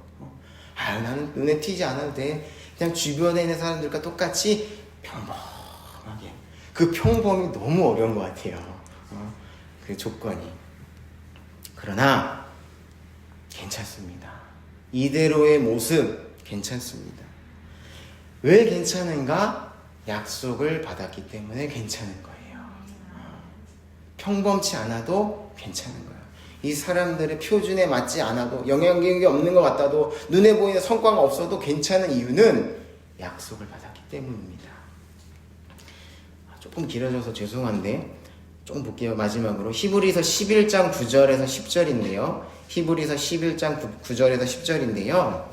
나는 눈에 띄지 않아도 돼. 그냥 주변에 있는 사람들과 똑같이 평범하게. 그 평범이 너무 어려운 것 같아요. 그 조건이. 그러나 괜찮습니다. 이대로의 모습 괜찮습니다. 왜 괜찮은가? 약속을 받았기 때문에 괜찮은 거예요. 평범치 않아도 괜찮은 거예요. 이 사람들의 표준에 맞지 않아도, 영향력이 없는 것 같아도, 눈에 보이는 성과가 없어도 괜찮은 이유는 약속을 받았기 때문입니다. 조금 길어져서 죄송한데 조금 볼게요. 마지막으로 히브리서 11장 9절에서 10절인데요. 히브리서 11장 9절에서 10절인데요.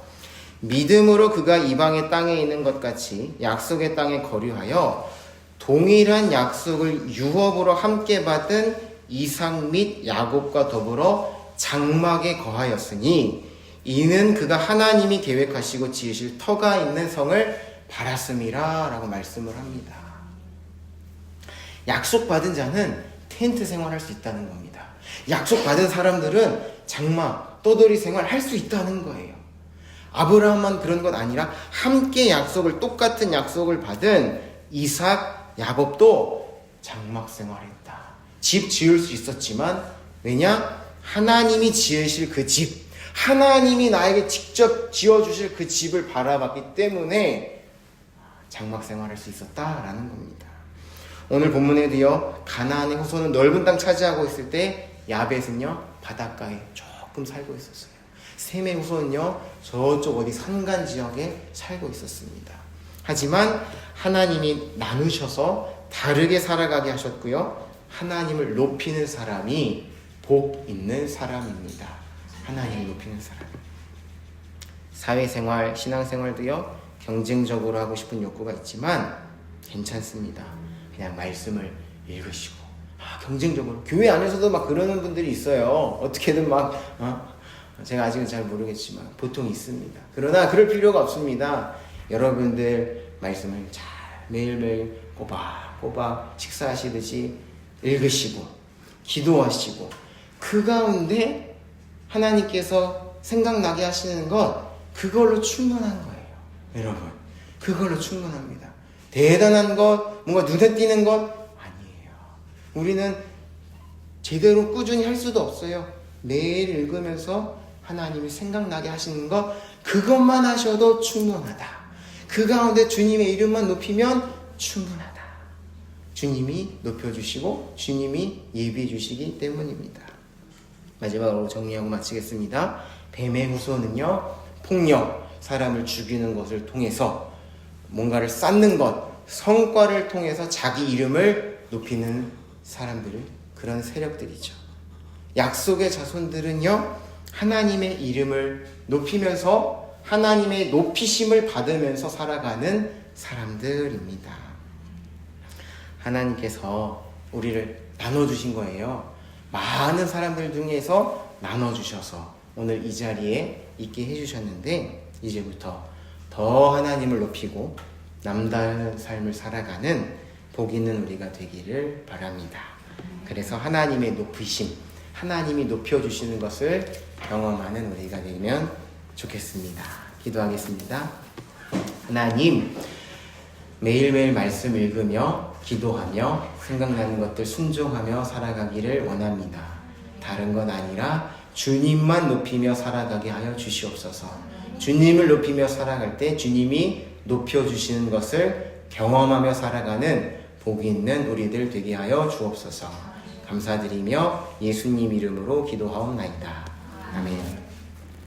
믿음으로 그가 이방의 땅에 있는 것 같이 약속의 땅에 거류하여 동일한 약속을 유업으로 함께 받은 이삭 및 야곱과 더불어 장막에 거하였으니 이는 그가 하나님이 계획하시고 지으실 터가 있는 성을 바랐음이라 라고 말씀을 합니다. 약속받은 자는 텐트 생활할 수 있다는 겁니다. 약속받은 사람들은 장막, 떠돌이 생활 할 수 있다는 거예요. 아브라함만 그런 것 아니라 함께 똑같은 약속을 받은 이삭, 야곱도 장막 생활했다. 집 지을 수 있었지만 왜냐? 하나님이 지으실 그 집, 하나님이 나에게 직접 지어주실 그 집을 바라봤기 때문에 장막 생활할 수 있었다라는 겁니다. 오늘 본문에도요, 가나안의 후손은 넓은 땅 차지하고 있을 때 야벳은요 바닷가에 조금 살고 있었어요. 셈의 후손은요 저쪽 어디 산간 지역에 살고 있었습니다. 하지만 하나님이 나누셔서 다르게 살아가게 하셨고요, 하나님을 높이는 사람이 복 있는 사람입니다. 하나님을 높이는 사람. 사회생활, 신앙생활도요 경쟁적으로 하고 싶은 욕구가 있지만 괜찮습니다. 그냥 말씀을 읽으시고, 경쟁적으로 교회 안에서도 막 그러는 분들이 있어요. 어떻게든 제가 아직은 잘 모르겠지만 보통 있습니다. 그러나 그럴 필요가 없습니다. 여러분들 말씀을 잘 매일매일 꼬박꼬박 식사하시듯이 읽으시고 기도하시고 그 가운데 하나님께서 생각나게 하시는 것, 그걸로 충분한 거예요. 여러분, 그걸로 충분합니다. 대단한 것, 뭔가 눈에 띄는 것 아니에요. 우리는 제대로 꾸준히 할 수도 없어요. 매일 읽으면서 하나님이 생각나게 하시는 것, 그것만 하셔도 충분하다. 그 가운데 주님의 이름만 높이면 충분하다. 주님이 높여주시고 주님이 예비해 주시기 때문입니다. 마지막으로 정리하고 마치겠습니다. 뱀의 후손은요, 폭력, 사람을 죽이는 것을 통해서 뭔가를 쌓는 것, 성과를 통해서 자기 이름을 높이는 사람들, 그런 세력들이죠. 약속의 자손들은요, 하나님의 이름을 높이면서 하나님의 높이심을 받으면서 살아가는 사람들입니다. 하나님께서 우리를 나눠주신 거예요. 많은 사람들 중에서 나눠주셔서 오늘 이 자리에 있게 해주셨는데, 이제부터 더 하나님을 높이고 남다른 삶을 살아가는 복 있는 우리가 되기를 바랍니다. 그래서 하나님의 높이심, 하나님이 높여주시는 것을 경험하는 우리가 되면 좋겠습니다. 기도하겠습니다. 하나님, 매일매일 말씀 읽으며 기도하며 생각나는 것들 순종하며 살아가기를 원합니다. 다른 건 아니라 주님만 높이며 살아가게 하여 주시옵소서. 주님을 높이며 살아갈 때 주님이 높여주시는 것을 경험하며 살아가는 복이 있는 우리들 되게 하여 주옵소서. 감사드리며 예수님 이름으로 기도하옵나이다. 아멘.